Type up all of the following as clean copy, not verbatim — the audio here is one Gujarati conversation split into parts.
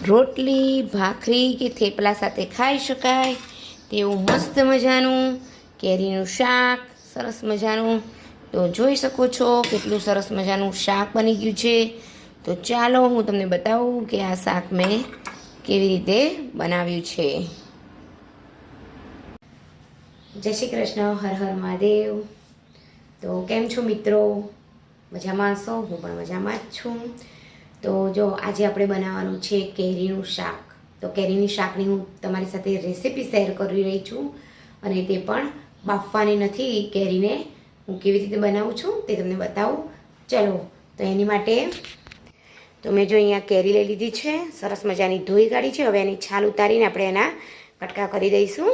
રોટલી ભાખરી કે થેપલા સાથે ખાઈ શકાય તેવું મસ્ત મજાનું કેરીનું શાક, સરસ મજાનું. તો જોઈ શકો છો કેટલું સરસ મજાનું શાક બની ગયું છે. તો ચાલો હું તમને બતાવું કે આ શાક મેં કેવી રીતે બનાવ્યું છે. જય શ્રી કૃષ્ણ, હર હર મહાદેવ. તો કેમ છો મિત્રો? મજામાં છો? હું પણ મજામાં જ છું. તો જો આજે આપણે બનાવવાનું છે કેરીનું શાક. તો કેરીની શાકની હું તમારી સાથે રેસીપી શેર કરી રહી છું, અને તે પણ બાફવાની નથી. કેરીને હું કેવી રીતે બનાવું છું તે તમને બતાવું. ચલો, તો એની માટે તો મેં જો અહીંયા કેરી લઈ લીધી છે, સરસ મજાની ધોઈ કાઢી છે. હવે એની છાલ ઉતારીને આપણે એના કટકા કરી દઈશું.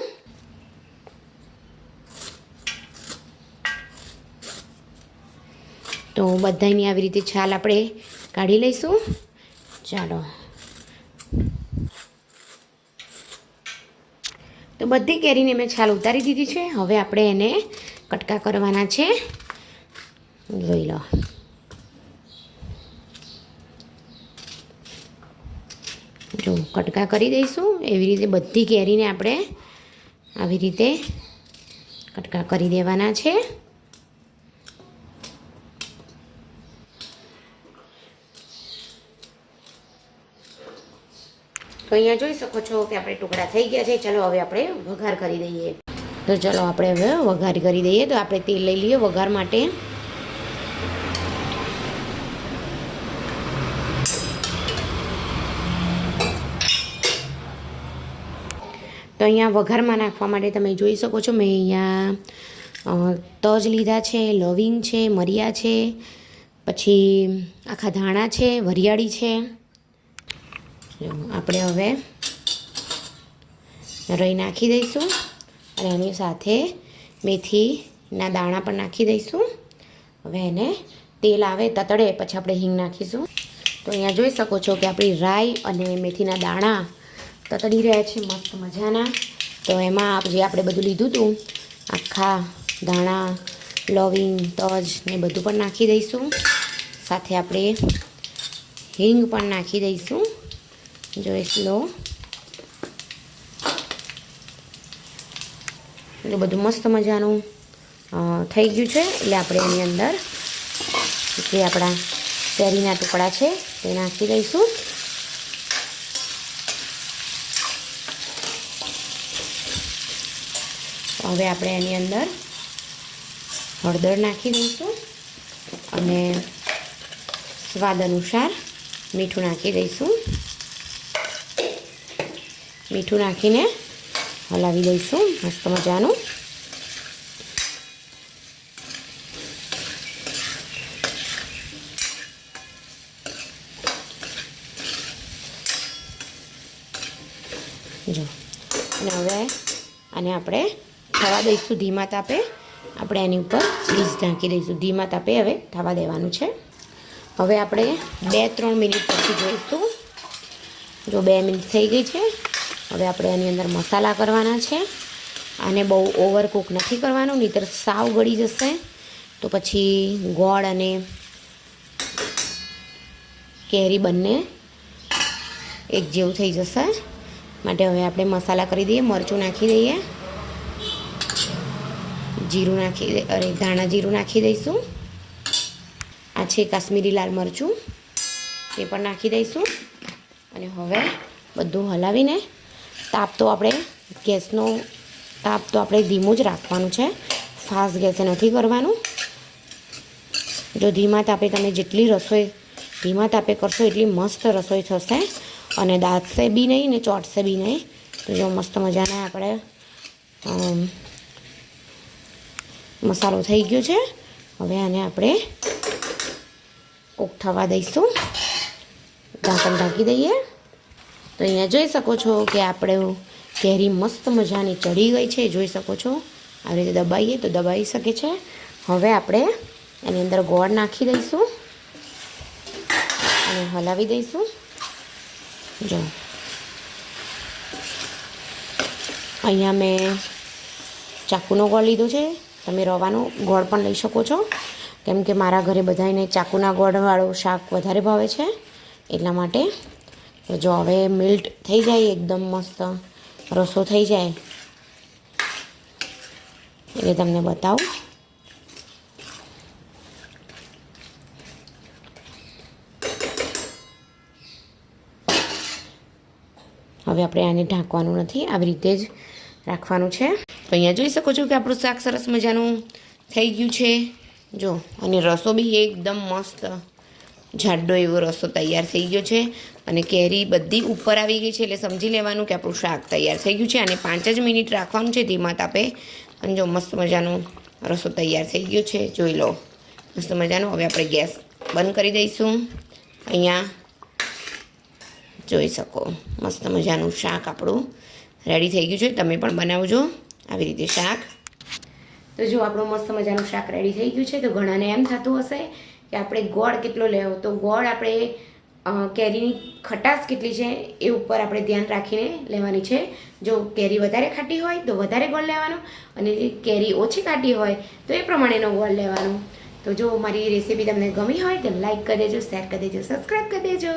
તો બધાની આવી રીતે છાલ આપણે કાઢી લઈશું. ચાલો, તો બધી કેરીને મેં છાલ ઉતારી દીધી છે. હવે આપણે એને કટકા કરવાના છે. જોઈ લો. જો કટકા કરી દઈશું. એવી રીતે બધી કેરીને આપણે આવી રીતે કટકા કરી દેવાના છે. તો અહીંયા જોઈ શકો છો કે આપણે ટુકડા થઈ ગયા છે. ચલો હવે આપણે વઘાર કરી દઈએ. તો ચલો આપણે હવે વઘાર કરી દઈએ. તો આપણે તેલ લઈ લઈએ વઘાર માટે. તો અહીંયા વઘારમાં નાખવા માટે તમે જોઈ શકો છો મેં અહીંયા તજ લીધા છે, લવિંગ છે, મરિયા છે, પછી આખા ધાણા છે, વરિયાળી છે. આપણે હવે રઈ નાખી દઈશું, અને એની સાથે મેથીના દાણા પણ નાખી દઈશું. હવે એને તેલ આવે તતડે પછી આપણે હિંગ નાખીશું. તો અહીંયા જોઈ શકો છો કે આપણી રાઈ અને મેથીના દાણા તતડી રહ્યા છે મસ્ત મજાના. તો એમાં જે આપણે બધું લીધું હતું, આખા ધાણા, લવિંગ, તજ ને બધું પણ નાખી દઈશું. સાથે આપણે હિંગ પણ નાખી દઈશું. જોઈ લો, એટલે બધું મસ્ત મજાનું થઈ ગયું છે. એટલે આપણે એની અંદર જે આપણા કેરીના ટુકડા છે તે નાખી દઈશું. હવે આપણે એની અંદર હળદર નાખી દઈશું, અને સ્વાદ અનુસાર મીઠું નાખી દઈશું. મીઠું નાખીને હલાવી દઈશું મસ્ત મજાનું. જો, અને હવે આને આપણે થવા દઈશું ધીમા તાપે. આપણે એની ઉપર ચીઝ ઢાંકી દઈશું. ધીમા તાપે હવે થવા દેવાનું છે. હવે આપણે 2-3 મિનિટ પછી જોઈશું. જો 2 મિનિટ થઈ ગઈ છે. હવે આપણે એની અંદર મસાલા કરવાના છે. આને બહુ ઓવરકુક નથી કરવાનું, નહીંતર સાવ ગળી જશે. તો પછી ગોળ અને કેરી બંને એક જેવું થઈ જશે. માટે હવે આપણે મસાલા કરી દઈએ. મરચું નાખી દઈએ, જીરું નાખી ધાણા જીરું નાખી દઈશું. આ છે કાશ્મીરી લાલ મરચું, તે પણ નાખી દઈશું. અને હવે બધું હલાવીને તાપ તો આપણે ગેસનો તાપ તો આપણે ધીમું જ રાખવાનું છે, ફાસ્ટ ગેસે નથી કરવાનું. જો ધીમા તાપે તમે જેટલી રસોઈ ધીમા તાપે કરશો એટલી મસ્ત રસોઈ થશે, અને દાળશે બી નહીં ને ચોટશે બી નહીં. તો જો મસ્ત મજાના આપણે મસાલો થઈ ગયો છે. હવે આને આપણે કૂક થવા દઈશું. ઢાંકણ ઢાંકી દઈએ. તો અહીંયા જોઈ શકો છો કે આપણે કેરી મસ્ત મજાની ચડી ગઈ છે. જોઈ શકો છો, આવી રીતે દબાઈએ તો દબાઈ શકે છે. હવે આપણે એની અંદર ગોળ નાખી દઈશું અને હલાવી દઈશું. જો અહીંયા મેં ચાકુનો ગોળ લીધો છે. તમે રવાનો ગોળ પણ લઈ શકો છો, કેમ કે મારા ઘરે બધાને ચાકુના ગોળવાળું શાક વધારે ભાવે છે, એટલા માટે. તો જો હવે મિલ્ટ થઈ જાય એકદમ મસ્ત રસો થઈ જાય એટલે તમને બતાવું. હવે આપણે આને ઢાંકવાનું નથી, આવી રીતે જ રાખવાનું છે. તો અહીંયા જોઈ શકો છો કે આપણું શાક સરસ મજાનું થઈ ગયું છે. જો અને રસો બી એકદમ મસ્ત જાડો એવો રસો તૈયાર થઈ ગયો છે અને કેરી બધી ઉપર આવી ગઈ છે એટલે સમજી લેવાનું કે આપણું શાક તૈયાર થઈ ગયું છે. અને 5 જ મિનિટ રાખવાનું છે ધીમા તાપે. અને જો મસ્ત મજાનું રસો તૈયાર થઈ ગયો છે, જોઈ લો મસ્ત મજાનું. હવે આપણે ગેસ બંધ કરી દઈશું. અહીંયા જોઈ શકો મસ્ત મજાનું શાક આપણું રેડી થઈ ગયું છે. તમે પણ બનાવજો આવી રીતે શાક. તો જો આપણું મસ્ત મજાનું શાક રેડી થઈ ગયું છે. તો ઘણાને એમ થતું હશે કે આપણે ગોળ કેટલો લેવો, તો ગોળ આપણે કેરીની ખટાશ કેટલી છે એ ઉપર આપણે ધ્યાન રાખીને લેવાની છે. જો કેરી વધારે ખાટી હોય તો વધારે ગોળ લેવાનો અને કેરી ઓછી ખાટી હોય તો એ પ્રમાણેનો ગોળ લેવાનો. તો જો મારી રેસીપી તમને ગમી હોય તો લાઈક કરી દેજો, શેર કરી દેજો, સબસ્ક્રાઈબ કરી દેજો.